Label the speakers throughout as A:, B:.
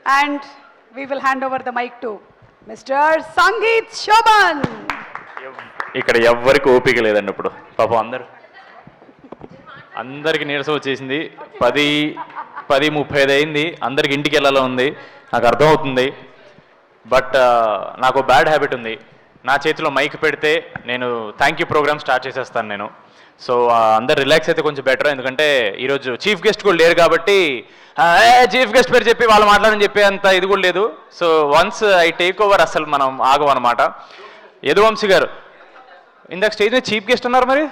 A: And we will hand over the mic to Mr. Sangeet Shoban.
B: ఇక్కడ ఎవ్వరికి ఓపిక లేదండి ఇప్పుడు పాపం అందరికి నీరసం వచ్చేసింది 10:35 అయింది. అందరికి ఇంటికి వెళ్ళాలో ఉంది, నాకు అర్థమవుతుంది. బట్ నాకు బ్యాడ్ హ్యాబిట్ ఉంది, నా చేతిలో మైక్ పెడితే నేను థ్యాంక్ యూ ప్రోగ్రామ్ స్టార్ట్ చేసేస్తాను నేను. సో అందరు రిలాక్స్ అయితే కొంచెం బెటర్, ఎందుకంటే ఈరోజు చీఫ్ గెస్ట్ కూడా లేరు కాబట్టి చీఫ్ గెస్ట్ పేరు చెప్పి వాళ్ళు మాట్లాడని చెప్పే అంత ఇది కూడా లేదు. So once I take over అసలు మనం ఆగమన్నమాట. యదువంశీ గారు ఇందాక స్టేజ్ మీద చీఫ్ గెస్ట్ అన్నారు, మరి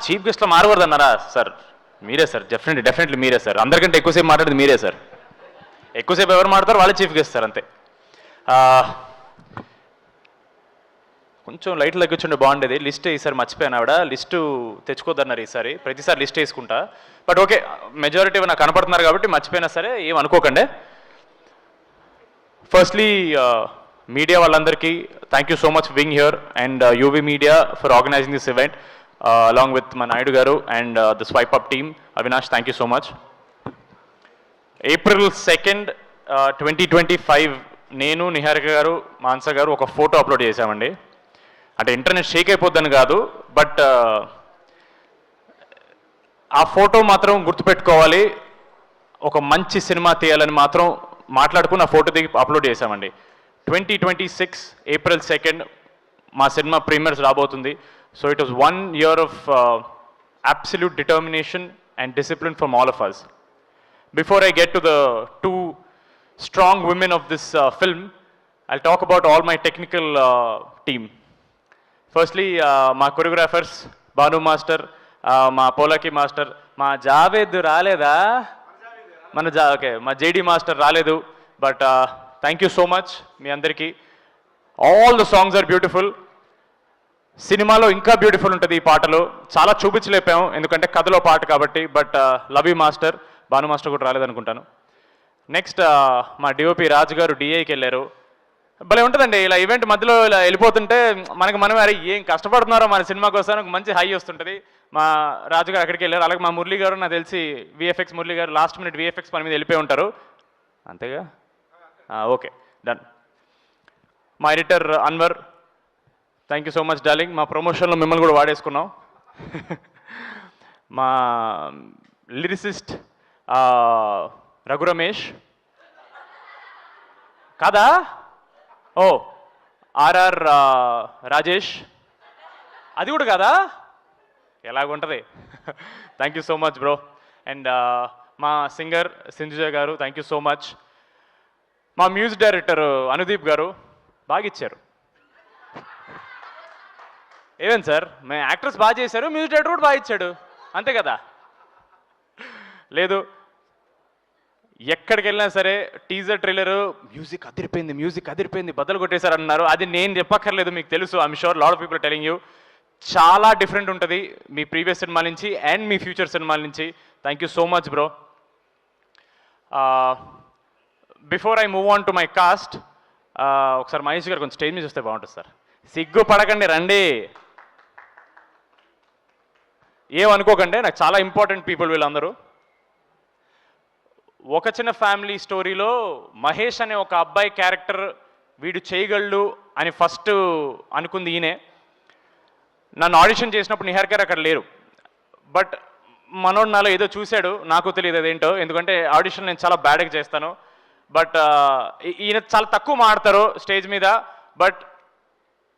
B: చీఫ్ గెస్ట్లో మారకూడదు అన్నారా? సార్ మీరే సార్, డెఫినెట్లీ మీరే సార్. అందరికంటే ఎక్కువసేపు మాట్లాడేది మీరే సార్. ఎక్కువసేపు ఎవరు మాట్లాడతారు వాళ్ళే చీఫ్ గెస్ట్ సార్, అంతే. కొంచెం లైట్లు తగ్గించుండే బాగుండేది. లిస్ట్ ఈసారి మర్చిపోయాను, ఆవిడ లిస్టు తెచ్చుకోద్దన్నారు ఈసారి. ప్రతిసారి లిస్ట్ వేసుకుంటా, బట్ ఓకే మెజారిటీ నాకు కనపడుతున్నారు కాబట్టి మర్చిపోయినా సరే ఏం అనుకోకండి. ఫస్ట్లీ మీడియా వాళ్ళందరికీ thank you so much for being here, and UV media for organising this event along with మా Naidu garu and the swipe up team. Avinash, thank you so much. April 2nd, 2025 నేను, నిహారిక గారు, మాన్స గారు ఒక ఫోటో అప్లోడ్ చేశామండి. అంటే internet Sheikh అయిపోద్దని కాదు, but ఆ photo మాత్రం గుర్తుపెట్టుకోవాలి. ఒక మంచి సినిమా తీయాలని మాత్రం మాట్లాడుకుని ఆ ఫోటో దిగి అప్లోడ్ చేశామండి. 2026 April 2nd మా సినిమా ప్రీమియర్స్ రాబోతుంది. So it was 1 year of absolute determination and discipline from all of us. Before I get to the two strong women of this film, I'll talk about all my technical team. Firstly, మా choreographers Bhanu master, మా Polaki master, మా జావేద్ రాలేదా, okay మా JD master రాలేదు, but thank you so much మీ అందరికీ. All the songs are beautiful. సినిమాలో ఇంకా బ్యూటిఫుల్ ఉంటుంది ఈ పాటలు. చాలా చూపించలేపాము ఎందుకంటే కథలో పాట కాబట్టి, but love you master. Bhanu master కూడా రాలేదనుకుంటాను. నెక్స్ట్ మా డిఓపి రాజు గారు డిఐకి వెళ్ళారు. భలే ఉంటుందండి ఇలా ఈవెంట్ మధ్యలో ఇలా వెళ్ళిపోతుంటే మనమే అరే ఏం కష్టపడుతున్నారో మన సినిమా కోసం ఒక మంచి హై వస్తుంటుంది. మా రాజు గారు అక్కడికి వెళ్ళారు. అలాగే మా మురళి గారు, నాకు తెలిసి విఎఫ్ఎక్స్ మురళి గారు లాస్ట్ మినిట్ విఎఫ్ఎక్స్ పని మీద వెళ్ళిపోయి ఉంటారు, అంతేగా? Okay, done. మా editor Anwar, thank you so much darling. మా ప్రమోషన్లో మిమ్మల్ని కూడా వాడేసుకున్నాం. మా లిరిసిస్ట్ రఘు రమేష్ కాదా, ఓ ఆర్ఆర్ రాజేష్, అది కూడా కాదా, ఎలాగుంటుంది. Thank you so much bro. And మా సింగర్ సింధుజ గారు, థ్యాంక్ యూ సో మచ్. మా మ్యూజిక్ డైరెక్టర్ అనుదీప్ గారు బాగా ఇచ్చారు. ఏమేం సార్, మేము యాక్టర్స్ బాగా చేశారు, మ్యూజిక్ డైరెక్టర్ కూడా బాగా ఇచ్చాడు, అంతే కదా? లేదు, ఎక్కడికి వెళ్ళినా సరే టీజర్ ట్రైలర్ మ్యూజిక్ అదిరిపోయింది బద్దలు కొట్టేశారు అన్నారు. అది నేను చెప్పక్కర్లేదు, మీకు తెలుసు. I'm sure lot of people telling you. చాలా డిఫరెంట్ ఉంటుంది మీ ప్రీవియస్ సినిమా నుంచి అండ్ మీ ఫ్యూచర్ సినిమాల నుంచి. Thank you so much bro. Before I move on to my cast, ఒకసారి మహేష్ గారు కొంచెం స్టేజ్ మీద చూస్తే బాగుంటుంది సార్. సిగ్గు పడకండి, రండి, ఏమనుకోకండి. నాకు చాలా ఇంపార్టెంట్ పీపుల్ వీళ్ళందరూ. ఒక చిన్న ఫ్యామిలీ స్టోరీలో మహేష్ అనే ఒక అబ్బాయి క్యారెక్టర్ వీడు చేయగలడు అని ఫస్ట్ అనుకుంది ఈయనే. నన్ను ఆడిషన్ చేసినప్పుడు నిహార్ గారు అక్కడ లేరు, బట్ మనోడు నాలో ఏదో చూశాడు, నాకు తెలియదు అదేంటో, ఎందుకంటే ఆడిషన్ నేను చాలా బ్యాడ్గా చేస్తాను. బట్ ఈయన చాలా తక్కువ మాడతారు స్టేజ్ మీద, but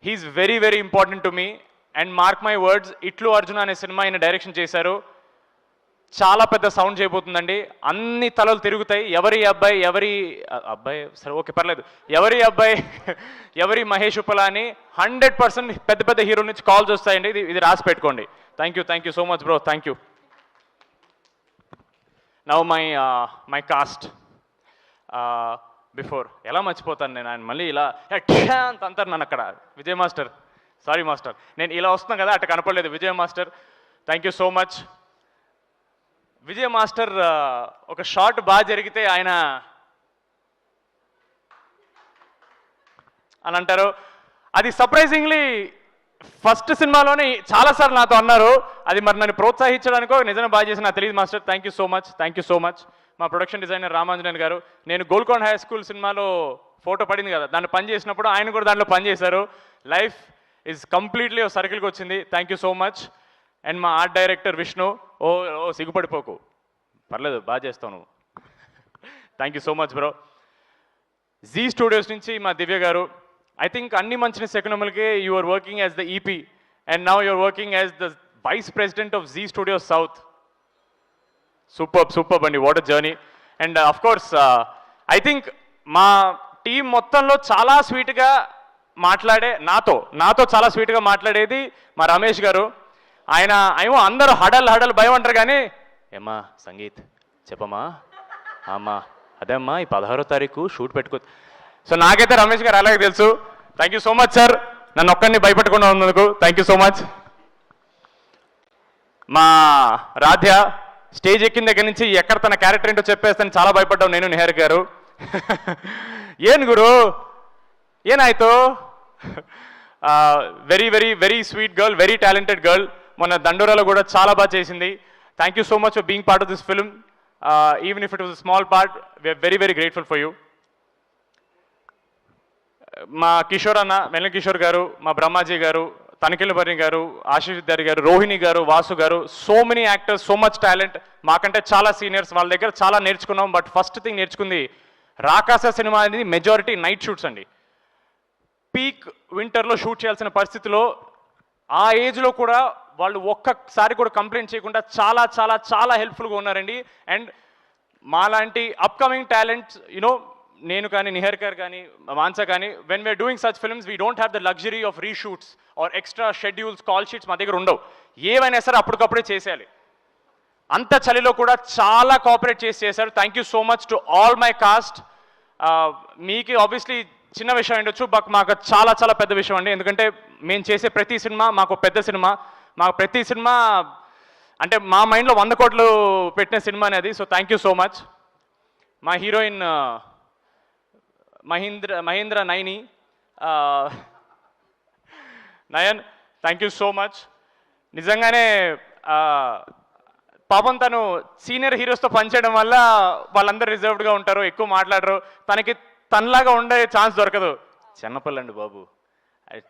B: he's very very important to me. And mark my words, ఇట్లు అర్జున్ అనే సినిమా ఆయన డైరెక్షన్ చేశారు. చాలా పెద్ద సౌండ్ చేయబోతుందండి, అన్ని తలలు తిరుగుతాయి. ఎవరి అబ్బాయి సరే ఓకే పర్లేదు, ఎవరి మహేష్ ఉప్పలా అని 100% పెద్ద పెద్ద హీరో నుంచి కాల్స్ వస్తాయండి. ఇది రాసి పెట్టుకోండి. Thank you so much bro, thank you. Now my cast. Before ఎలా మర్చిపోతాను నేను, ఆయన మళ్ళీ ఇలా అంత అంటారు నన్ను అక్కడ. విజయ్ మాస్టర్, సారీ మాస్టర్, నేను ఇలా వస్తున్నాను కదా అట్ట కనపడలేదు. Vijay master, thank you so much. Vijay master ఒక షాట్ బాగా జరిగితే ఆయన అని అంటారు. అది సర్ప్రైజింగ్లీ ఫస్ట్ సినిమాలోనే చాలాసార్లు నాతో అన్నారు. అది మరి నన్ను ప్రోత్సహించడానికో నిజంగా బాగా చేసి నాకు తెలియదు master. Thank you so much. మా ప్రొడక్షన్ డిజైనర్ రామాంజనేయన్ గారు. నేను గోల్కొండ హై స్కూల్ సినిమాలో ఫోటో పడింది కదా, దాన్ని పని చేసినప్పుడు ఆయన కూడా దాంట్లో పని చేశారు. లైఫ్ ఈజ్ కంప్లీట్లీ ఓ సర్కిల్కి వచ్చింది. Thank you so much. And మా ఆర్ట్ డైరెక్టర్ విష్ణు. ఓ ఓ సిగ్గుపడిపోకు, పర్లేదు, బాగా చేస్తావు నువ్వు. Thank you so much bro. Zee Studios నుంచి మా దివ్య గారు. ఐ థింక్ అన్ని మంచి సెకనములకే you are working as the EP and now you are working as the vice president of Zee Studios south. Super అండి, what a journey. And of course I think మా team మొత్తంలో చాలా స్వీట్గా మాట్లాడే నాతో చాలా స్వీట్గా మాట్లాడేది మా రమేష్ గారు. ఆయన ఏమో అందరూ హడల్ భయం అంటారు కానీ, ఏమ్మా సంగీత్ చెప్పమ్మా, అమ్మా అదే అమ్మా ఈ 16వ తారీఖు షూట్ పెట్టుకో. సో నాకైతే రమేష్ గారు అలాగే తెలుసు. Thank you so much sir, నన్ను ఒక్కడిని భయపెట్టకుండా ఉన్నందుకు థ్యాంక్ యూ సో మచ్. మా రాధ్య స్టేజ్ ఎక్కిన దగ్గర నుంచి ఎక్కడ తన క్యారెక్టర్ ఏంటో చెప్పేస్తాను చాలా భయపడ్డాం నేను, నిహార్ గారు. ఏన్ గురు ఏనాಯ್ತು. Very very very sweet girl, very talented girl. మొన్న దండోరాలో కూడా చాలా బాగా చేసింది. Thank you so much for being part of this film. Even if it was small part, we're very very grateful for you. మా కిషోర్ అన్న, వెల్ల కిషోర్ గారు, మా బ్రహ్మాజీ గారు, తనిఖీలబర్ని గారు, ఆశీష్ విద్యారి గారు, రోహిణి గారు, వాసు గారు, so many actors, so much talent. మాకంటే చాలా సీనియర్స్, వాళ్ళ దగ్గర చాలా నేర్చుకున్నాం. బట్ ఫస్ట్ థింగ్ నేర్చుకుంది, రాకాస సినిమా అనేది మెజారిటీ నైట్ షూట్స్ అండి. పీక్ వింటర్లో షూట్ చేయాల్సిన పరిస్థితిలో ఆ ఏజ్లో కూడా వాళ్ళు ఒక్కసారి కూడా కంప్లైంట్ చేయకుండా చాలా చాలా చాలా హెల్ప్ఫుల్గా ఉన్నారండి. అండ్ మాలాంటి అప్కమింగ్ టాలెంట్స్ యునో, నేను కానీ, నిహర్ గారు కానీ, మాన్సా కానీ, when we're doing such films we don't have the luxury of reshoots or extra schedules, call sheets మా దగ్గర ఉండవు. ఏవైనా సరే అప్పటికప్పుడే చేసేయాలి. అంత చలిలో కూడా చాలా కోఆపరేట్ చేశారు. Thank you so much to all my cast. మీకు ఆబ్వియస్లీ చిన్న విషయం ఉండొచ్చు, బట్ మాకు చాలా చాలా పెద్ద విషయం అండి. ఎందుకంటే మేము చేసే ప్రతి సినిమా మాకు పెద్ద సినిమా. మాకు ప్రతి సినిమా అంటే మా మైండ్లో 100 కోట్లు పెట్టిన సినిమా అనేది. So thank you so much. మా heroine Mahendra Naini, Nayan, thank you so much. నిజంగానే పాపం తను సీనియర్ హీరోస్తో పనిచేయడం వల్ల వాళ్ళందరూ రిజర్వ్డ్గా ఉంటారు, ఎక్కువ మాట్లాడరు. తనలాగా ఉండే ఛాన్స్ దొరకదు. చిన్నపిల్లండి బాబు,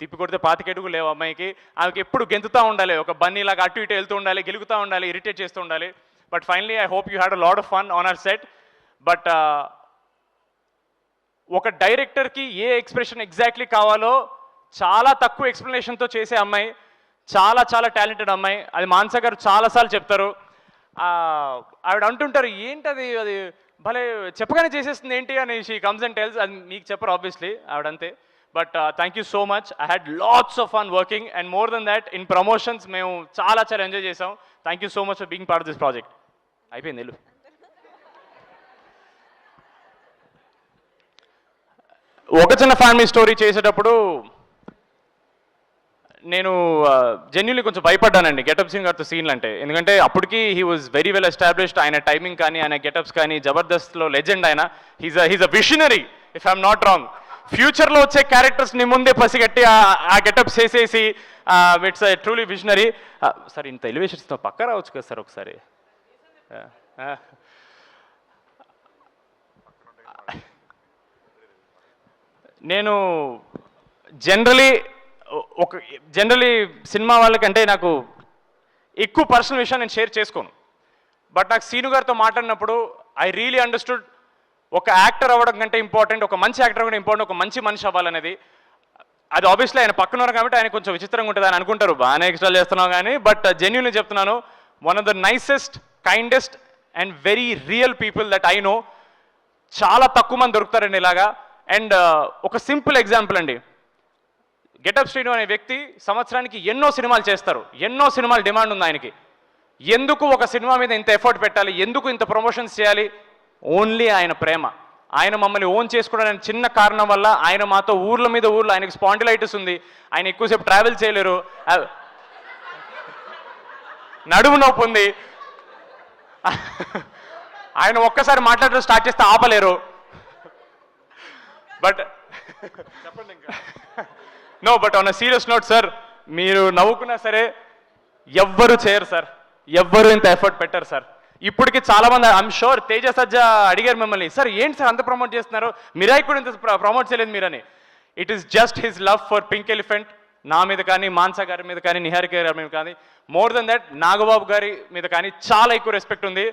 B: తిప్పి కొడితే 25 అడుగులు లేవు అమ్మాయికి. ఆమెకి ఎప్పుడు గెంతుతూ ఉండాలి, ఒక బన్నీలాగా అటు ఇటు వెళ్తూ ఉండాలి, గెలుగుతూ ఉండాలి, ఇరిటేట్ చేస్తూ ఉండాలి. But finally I hope you had a lot of fun on hour set. But ఒక డైరెక్టర్కి ఏ ఎక్స్ప్రెషన్ ఎగ్జాక్ట్లీ కావాలో చాలా తక్కువ ఎక్స్ప్లెనేషన్తో చేసే అమ్మాయి, చాలా చాలా టాలెంటెడ్ అమ్మాయి. అది మాన్సా గారు చాలాసార్లు చెప్తారు. ఆవిడ అంటుంటారు, ఏంటది అది భలే చెప్పగానే చేసేస్తుంది ఏంటి అని. She comes and tells. అది మీకు చెప్పరు ఆబ్వియస్లీ, ఆవిడంతే. But thank you so much. I had lots of fun working and more then that in promotions మేము చాలా చాలా ఎంజాయ్ చేసాం. Thank you so much for being part of this project. అయిపోయింది వెళ్ళు. ఒక చిన్న ఫ్యామిలీ స్టోరీ చేసేటప్పుడు నేను జెన్యున్లీ కొంచెం భయపడ్డానండి గెటప్ సింగ్ గారితో సీన్లు అంటే. ఎందుకంటే అప్పటికి he was very well established. ఆయన టైమింగ్ కానీ, ఆయన గెటప్స్ కానీ, జబర్దస్త్లో లెజెండ్ ఆయన. He's a visionary if I'm not wrong. ఫ్యూచర్లో వచ్చే క్యారెక్టర్స్ని ముందే పసిగట్టి ఆ గెటప్స్ చేసేసి ఇట్స్ ట్రూలీ విషనరీ. సార్ ఇంత ఎలివేషన్స్తో పక్క రావచ్చు కదా సార్ ఒకసారి. నేను జనరలీ సినిమా వాళ్ళకంటే నాకు ఎక్కువ పర్సనల్ విషయం నేను షేర్ చేసుకోను. బట్ నాకు సీను గారితో మాట్లాడినప్పుడు ఐ రియలీ అండర్స్టూడ్ ఒక యాక్టర్ అవ్వడం కంటే ఇంపార్టెంట్, ఒక మంచి యాక్టర్ అవ్వడం ఇంపార్టెంట్, ఒక మంచి మనిషి అవ్వాలనేది. అది ఆబ్వియస్లీ ఆయన పక్కన ఉన్నారు కాబట్టి ఆయన కొంచెం విచిత్రంగా ఉంటుంది అని అనుకుంటారు, బాగానే ఎక్స్ట్రా చేస్తున్నావు కానీ. బట్ జెన్యూన్లీ చెప్తున్నాను, one of the nicest, kindest and very real people that I know. చాలా తక్కువ మంది దొరుకుతారండి ఇలాగా. అండ్ ఒక సింపుల్ ఎగ్జాంపుల్ అండి, గెటప్ శ్రీను అనే వ్యక్తి సంవత్సరానికి ఎన్నో సినిమాలు చేస్తారు, ఎన్నో సినిమాలు డిమాండ్ ఉంది ఆయనకి. ఎందుకు ఒక సినిమా మీద ఇంత ఎఫర్ట్ పెట్టాలి, ఎందుకు ఇంత ప్రమోషన్స్ చేయాలి? ఓన్లీ ఆయన ప్రేమ. ఆయన మమ్మల్ని ఓన్ చేసుకోవడానికి చిన్న కారణం వల్ల ఆయన మాతో ఊర్ల మీద ఊర్లో, ఆయనకి స్పాండిలైటిస్ ఉంది, ఆయన ఎక్కువసేపు ట్రావెల్ చేయలేరు, నడుము నొప్పి ఉంది, ఆయన ఒక్కసారి మాట్లాడడం స్టార్ట్ చేస్తే ఆపలేరు. బట్ చెప్పండి ఇంకా. No, but on a serious note sir, మీరు నవ్వుకున్నా సరే ఎవ్వరు చేయరు సార్, ఎవ్వరు ఇంత ఎఫర్ట్ పెట్టరు సార్. ఇప్పటికి చాలా మంది ఐఎమ్ షూర్ తేజ సజ్జా అడిగారు మిమ్మల్ని, సార్ ఏంటి సార్ అంత ప్రమోట్ చేస్తున్నారు, మిరాయి కూడా ఇంత ప్రమోట్ చేయలేదు మీరని. It is just his love for Pink Elephant, నా మీద కానీ, మాన్సా గారి మీద కానీ, నిహారిక గారి మీద కానీ, మోర్ దెన్ దట్ నాగబాబు గారి మీద కానీ చాలా ఎక్కువ రెస్పెక్ట్ ఉంది.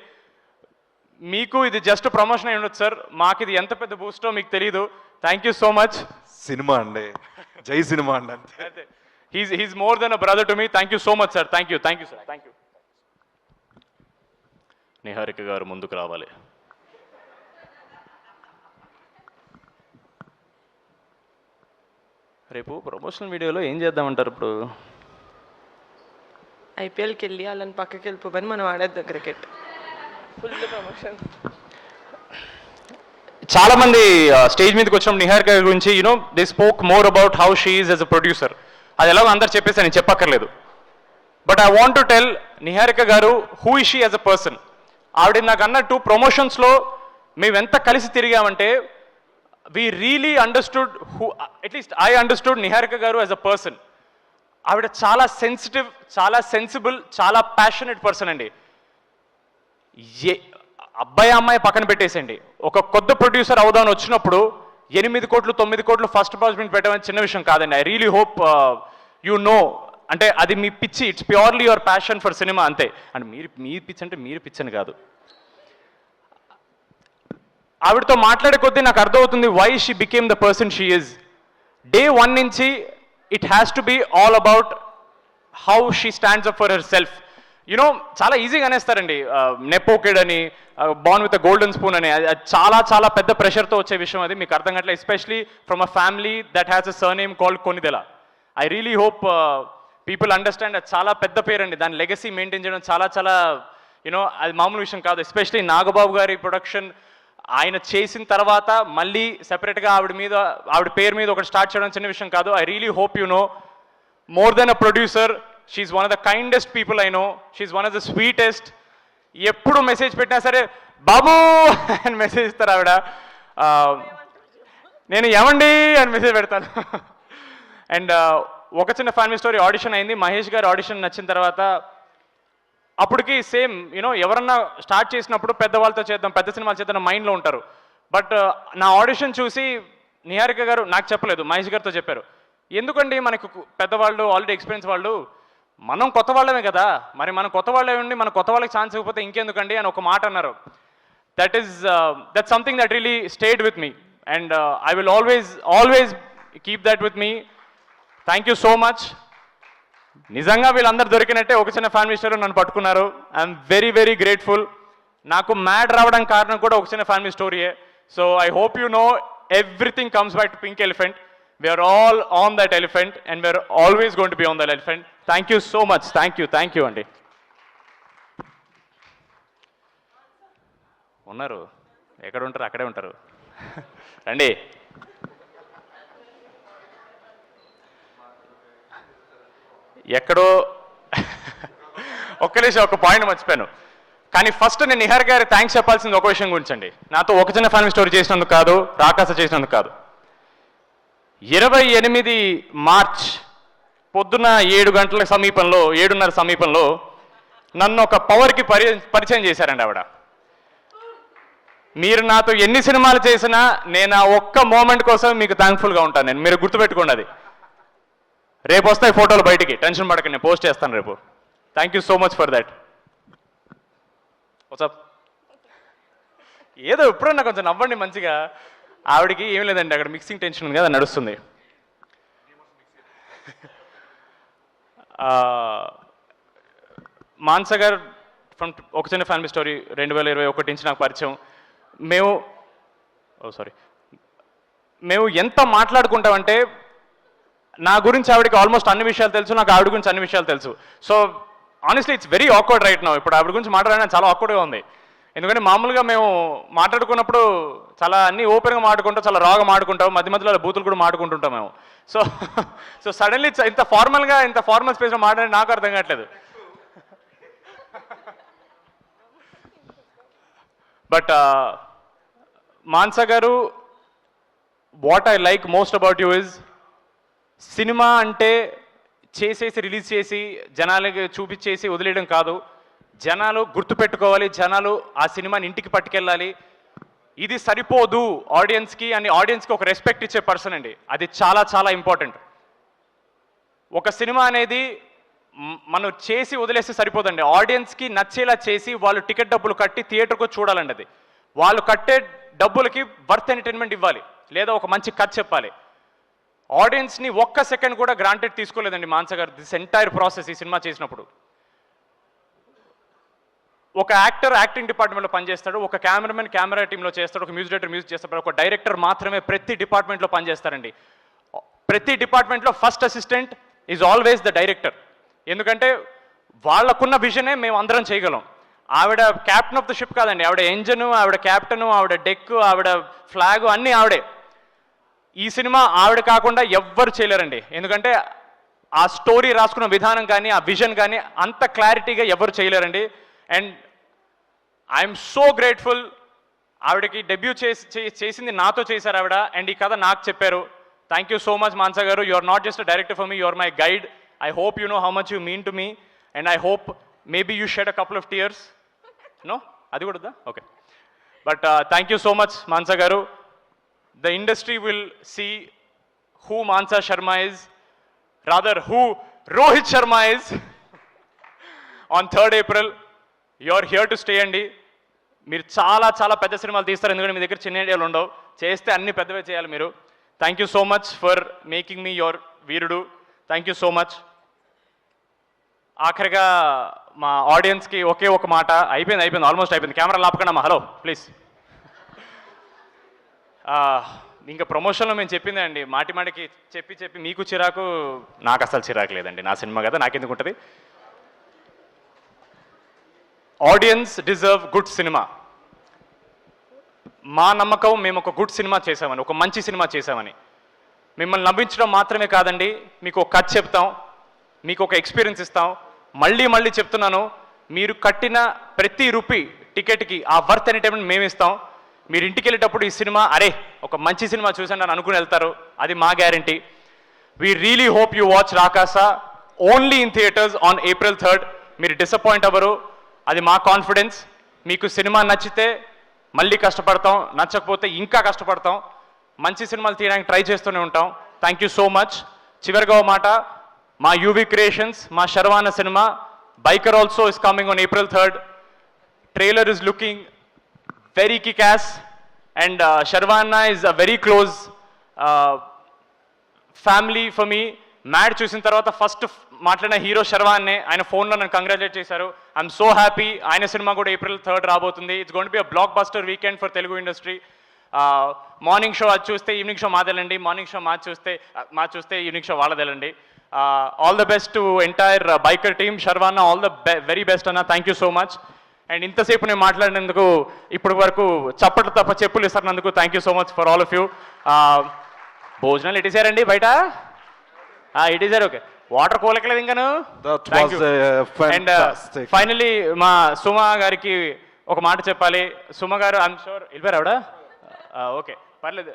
B: మీకు ఇది జస్ట్ ప్రమోషన్ అయి ఉండొచ్చు సార్, మాకు ఇది ఎంత పెద్ద బూస్టో మీకు తెలియదు. Thank you so much.
C: Cinema అండి, జై సినిమా అండి అంతే.
B: He's more than a brother to me. Thank you so much sir. Thank you sir. Thank you. Niharika గారు ముందుకు రావాలి. రేపు ప్రమోషనల్ వీడియోలో ఏం చేద్దామంటారు? ఇప్పుడు
D: ఐపీఎల్కి వెళ్ళి వాళ్ళని పక్కకి వెళ్ళిపోమని మనం ఆడేద్దాం క్రికెట్. Full promotion.
B: చాలా మంది స్టేజ్ మీదకి వచ్చినప్పుడు నిహారిక గురించి they spoke more about how she is as a producer. అది ఎలాగో అందరు చెప్పేసి నేను చెప్పక్కర్లేదు. But I want to tell Niharika గారు who is she as a person. ఆవిడ నాకు అన్నట్టు ప్రమోషన్స్లో మేము ఎంత కలిసి తిరిగామంటే we really understood who, at least I understood Niharika గారు యాజ్ అ పర్సన్. ఆవిడ చాలా సెన్సిటివ్, చాలా సెన్సిబుల్, చాలా ప్యాషనెట్ పర్సన్ అండి. అబ్బాయి అమ్మాయి పక్కన పెట్టేసండి, ఒక కొత్త ప్రొడ్యూసర్ అవుదామని వచ్చినప్పుడు 8 కోట్లు 9 కోట్లు ఫస్ట్ ప్రాజెక్ట్ పెట్టడం చిన్న విషయం కాదండి. I really hope you no, అంటే అది మీ పిచ్చి, it's purely your passion for cinema అంతే. అంటే మీ పిచ్చి అంటే మీరు పిచ్చి అని కాదు. ఆవిడతో మాట్లాడే కొద్దీ నాకు అర్థమవుతుంది why she became the person she is. Day 1 నుంచి it has to be all about how she stands up for herself. చాలా ఈజీగా అనేస్తారండి నెపోకెడ్ అని, born with a golden spoon అని. చాలా చాలా పెద్ద ప్రెషర్తో వచ్చే విషయం అది, మీకు అర్థం కావట్లేదు. Especially from a family that has a surname called Konidela. I really hope people understand. అది చాలా పెద్ద పేరు అండి, దాని లెగసీ మెయింటైన్ చేయడం చాలా చాలా అది మామూలు విషయం కాదు. ఎస్పెషలీ నాగబాబు గారి ప్రొడక్షన్ ఆయన చేసిన తర్వాత మళ్ళీ సెపరేట్గా ఆవిడ పేరు మీద ఒకటి స్టార్ట్ చేయడం చిన్న విషయం కాదు. I really hope you know more than a producer, she's one of the kindest people I know. She's one of the sweetest. ఎప్పుడు మెసేజ్ పెట్టినా సరే బాబు అని మెసేజ్ ఇస్తారు ఆవిడ. నేను ఏమండి అని మెసేజ్ పెడతాను. అండ్ ఒక చిన్న ఫ్యామిలీ స్టోరీ ఆడిషన్ అయింది. మహేష్ గారి ఆడిషన్ నచ్చిన తర్వాత అప్పటికి సేమ్ ఎవరన్నా స్టార్ట్ చేసినప్పుడు పెద్దవాళ్ళతో చేద్దాం, పెద్ద సినిమాలు చేద్దాం మైండ్లో ఉంటారు. బట్ నా ఆడిషన్ చూసి నిహారిక గారు నాకు చెప్పలేదు, మహేష్ గారితో చెప్పారు. ఎందుకండి మనకు పెద్దవాళ్ళు ఆల్రెడీ ఎక్స్పీరియన్స్ వాళ్ళు, మనం కొత్త వాళ్ళమే కదా, మరి మనం కొత్త వాళ్ళే ఉండి మన కొత్త వాళ్ళకి ఛాన్స్ ఇవ్వకపోతే ఇంకెందుకండి అని ఒక మాట అన్నారు. That something that really stayed with me and I will always keep that with me. Thank you so much. నిజంగా వీళ్ళందరూ దొరికినట్టే ఒక చిన్న ఫ్యామిలీ స్టోరీ నన్ను పట్టుకున్నారు. I'm very very grateful. నాకు మ్యాడ్ రావడానికి కారణం కూడా ఒక చిన్న ఫ్యామిలీ స్టోరీయే. So I hope you know everything comes back to Pink Elephant. We are all on that elephant and we are always going to be on that elephant. Thank you so much. Thank you అండి. ఉన్నారు, ఎక్కడ ఉంటారు అక్కడే ఉంటారు. రండి. ఎక్కడో ఒక్క నిమిషం, ఒక పాయింట్ మర్చిపోయాను. కానీ ఫస్ట్ నేను నిహార్ గారి థ్యాంక్స్ చెప్పాల్సింది ఒక విషయం గురించి అండి. నాతో ఒక చిన్న ఫ్యామిలీ స్టోరీ చేసినందుకు కాదు, రాకాస చేసినందుకు కాదు. 28 మార్చ్ పొద్దున్న 7:30 సమీపంలో నన్ను ఒక పవర్కి పరిచయం చేశారండి ఆవిడ. మీరు నాతో ఎన్ని సినిమాలు చేసినా నేను ఆ ఒక్క మూమెంట్ కోసం మీకు థ్యాంక్ఫుల్గా ఉంటాను. నేను మీరు గుర్తుపెట్టుకోండి అది. రేపు వస్తాయి ఫోటోలు బయటికి, టెన్షన్ పడకండి, నేను పోస్ట్ చేస్తాను రేపు. Thank you so much for that. WhatsApp ఏదో ఎప్పుడన్నా కొంచెం నవ్వండి మంచిగా. ఆవిడకి ఏం లేదండి, అక్కడ మిక్సింగ్ టెన్షన్ ఉంది కదా, నడుస్తుంది. మాన్సా గారు ఫ్రమ్ ఒక చిన్న ఫ్యామిలీ స్టోరీ 2021 నుంచి నాకు పరిచయం. మేము ఎంత మాట్లాడుకుంటామంటే నా గురించి ఆవిడకి ఆల్మోస్ట్ అన్ని విషయాలు తెలుసు, నాకు ఆవిడ గురించి అన్ని విషయాలు తెలుసు. So honestly it's very awkward right now. ఇప్పుడు ఆవిడ గురించి మాట్లాడడానికి చాలా ఆక్వర్డ్గా ఉంది. ఎందుకంటే మామూలుగా మేము మాట్లాడుకున్నప్పుడు చాలా అన్నీ ఓపెన్గా మాట్లాడుకుంటాం, చాలా రాగా మాట్లాడుకుంటాం, మధ్య మధ్యలో బూతులు కూడా మాట్లాడుకుంటుంటాం మేము. సో సడన్లీ ఇంత ఫార్మల్ స్పేస్లో మాట్లాడి నాకు అర్థం కావట్లేదు. బట్ మాన్సా గారు, what I like most about you is, cinema అంటే చేసేసి రిలీజ్ చేసి జనాలకి చూపించేసి వదిలేయడం కాదు. జనాలు గుర్తుపెట్టుకోవాలి, జనాలు ఆ సినిమాని ఇంటికి పట్టుకెళ్ళాలి. ఇది సరిపోదు ఆడియన్స్కి అని, ఆడియన్స్కి ఒక రెస్పెక్ట్ ఇచ్చే పర్సన్ అండి. అది చాలా చాలా ఇంపార్టెంట్. ఒక సినిమా అనేది మనం చేసి వదిలేస్తే సరిపోదండి. ఆడియన్స్కి నచ్చేలా చేసి వాళ్ళు టికెట్ డబ్బులు కట్టి థియేటర్కు చూడాలండి. అది వాళ్ళు కట్టే డబ్బులకి వర్త్ ఎంటర్టైన్మెంట్ ఇవ్వాలి, లేదా ఒక మంచి కథ చెప్పాలి. ఆడియన్స్ని ఒక్క సెకండ్ కూడా గ్రాంటెడ్ తీసుకోలేదండి మాన్స గారు దిస్ ఎంటైర్ ప్రాసెస్. ఈ సినిమా చేసినప్పుడు ఒక యాక్టర్ యాక్టింగ్ డిపార్ట్మెంట్లో పనిచేస్తాడు, ఒక కెమెరామెన్ కెమెరా టీంలో చేస్తాడు, ఒక మ్యూజిక్ డైరెక్టర్ మ్యూజిక్ చేస్తాడు, ఒక డైరెక్టర్ మాత్రమే ప్రతి డిపార్ట్మెంట్లో పనిచేస్తారండి. ప్రతి డిపార్ట్మెంట్లో first assistant is always the director. ఎందుకంటే వాళ్ళకున్న విజనే మేము అందరం చేయగలం. ఆవిడ క్యాప్టెన్ ఆఫ్ ద షిప్ కాదండి, ఆవిడ ఎంజను, ఆవిడ క్యాప్టెను, ఆవిడ డెక్, ఆవిడ ఫ్లాగు అన్నీ ఆవిడే. ఈ సినిమా ఆవిడ కాకుండా ఎవ్వరు చేయలేరండి. ఎందుకంటే ఆ స్టోరీ రాసుకున్న విధానం కానీ, ఆ విజన్ కానీ అంత క్లారిటీగా ఎవరు చేయలేరండి. And I'm so grateful. ఆవిడకి డెబ్యూ చేసింది నాతో చేశారు ఆవిడ, అండ్ ఈ కథ నాకు చెప్పారు. Thank you so much Mansa గారు. You are not just a director for me, you are my guide. I hope you know how much you mean to me, and I hope maybe you shed a couple of tears. No, అది కూడా okay. But thank you so much Mansa గారు. The industry will see who Mansa Sharma is, rather who Rohit Sharma is on 3rd April. You are here to stay అండి. మీరు చాలా చాలా పెద్ద సినిమాలు తీస్తారు, ఎందుకంటే మీ దగ్గర చిన్న ఐడియాలు ఉండవు. చేస్తే అన్ని పెద్దవే చేయాలి మీరు. Thank you so much for making me your Veerudu. Thank you so much. ఆఖరిగా మా ఆడియన్స్కి ఒకే ఒక మాట. అయిపోయింది ఆల్మోస్ట్ అయిపోయింది. కెమెరా లాపకండి అమ్మా. Hello please. ఇంకా ప్రమోషన్లో మేము చెప్పిందే అండి, మాటికి చెప్పి మీకు చిరాకు, నాకు అసలు చిరాకు లేదండి. నా సినిమా కదా, నాకెందుకు ఉంటుంది. Audience deserve good cinema. మా నమ్మకం మేము ఒక గుడ్ సినిమా చేసామని, ఒక మంచి సినిమా చేసామని. మిమ్మల్ని నవ్వించడం మాత్రమే కాదండి, మీకు ఒక కథ చెప్తాం, మీకు ఒక ఎక్స్పీరియన్స్ ఇస్తాం. మళ్ళీ చెప్తున్నాను, మీరు కట్టిన ప్రతి రూపీ టికెట్కి ఆ వర్త్ ఎంటర్టైన్మెంట్ మేము ఇస్తాం. మీరు ఇంటికి వెళ్ళేటప్పుడు ఈ సినిమా అరే ఒక మంచి సినిమా చూసాను అని అనుకుని వెళ్తారు, అది మా guarantee. We really hope you watch Rakasa only in theatres on April 3rd. మీరు డిసప్పాయింట్ అవ్వరు, అది మా కాన్ఫిడెన్స్. మీకు సినిమా నచ్చితే మళ్ళీ కష్టపడతాం, నచ్చకపోతే ఇంకా కష్టపడతాం. మంచి సినిమాలు తీయడానికి ట్రై చేస్తూనే ఉంటాం. Thank you so much. చివరిగా ఒక మాట, మా యూవీ క్రియేషన్స్, మా శర్వాన సినిమా Biker also is coming on April 3rd. Trailer is looking very kick-ass, and Sharvana is a very close family for me. Mad చూసిన తర్వాత ఫస్ట్ మాట్లాడిన హీరో శర్వాన్నే. ఆయన ఫోన్లో నన్ను కంగ్రాచులేట్ చేశారు. I'm so happy. ఆయన సినిమా కూడా April 3rd రాబోతుంది. It's going to be a blockbuster weekend for Telugu industry. Morning show అది చూస్తే ఈవినింగ్ షో మాదేలండి, మార్నింగ్ షో మా చూస్తే ఈవినింగ్ షో వాళ్ళదేలండి. All the best to entire Biker team. Sharwana all the very best అన్న. Thank you so much. And ఇంతసేపు నేను మాట్లాడినందుకు, ఇప్పటి వరకు చప్పట్లు తప్ప చెప్పులు ఇస్తున్నందుకు thank you so much for all of you. భోజనాలు ఇటేసారండి బయట? ఇటేసారు. ఓకే, వాటర్ కోలకలేదు ఇంకాను. అండ్ ఫైనలీ మా సుమ గారికి ఒక మాట చెప్పాలి. సుమ గారు, ఐఎమ్ షూర్ వెళ్ళిపోయారు ఆవిడ. ఓకే పర్లేదు.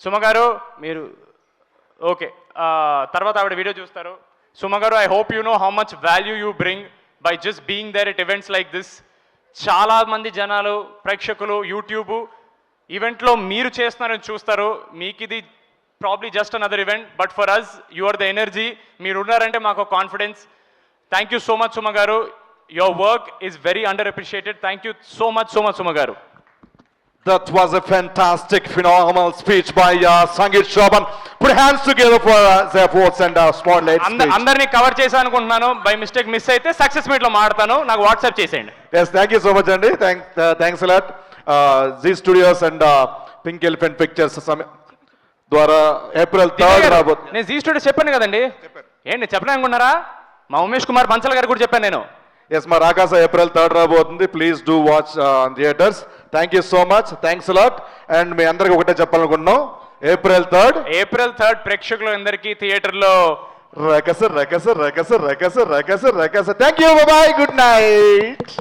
B: సుమ గారు మీరు ఓకే, తర్వాత ఆవిడ వీడియో చూస్తారు. Suma garu, I hope you know how much value you bring by just being there at events like this. చాలా మంది జనాలు, ప్రేక్షకులు యూట్యూబ్ ఈవెంట్లో మీరు చేస్తున్నారని చూస్తారు. మీకు ఇది probably just another event, but for us you are the energy. మీరు ఉన్నారంటే మాకు confidence. Thank you so much Suma గారు. Your work is very under appreciated. Thank you so much Suma గారు.
C: That was a fantastic, phenomenal speech by Sangeet Shravan. Put hands together for their efforts and spotlight speech.
B: అందరినీ cover చేశాను అనుకుంటున్నాను. By mistake miss అయితే success మీట్లో మాడతాను, నాకు WhatsApp చేసేయండి.
C: Yes, thank you so much అండి. Thanks a lot. Zee Studios and Pink Elephant Pictures ద్వారా April 3rd రాబోతుంది.
B: నేను జీ స్టూడియోస్ చెప్పాను కదండి. ఏంటి చెప్పలే అనుకున్నారా? మా ఉమేష్ కుమార్ బన్సల్ గారు కూడా చెప్పాను నేను.
C: Yes, మా రాకాస April 3rd రాబోతుంది. Please do watch on theatres. Thank you so much. Thanks a lot. And మీ అందరికి ఒకటే చెప్పాలనుకుంటున్నాం, April 3rd
B: ప్రేక్షకులు అందరికీ థియేటర్లో
C: Rakasa. Thank you, bye, good night.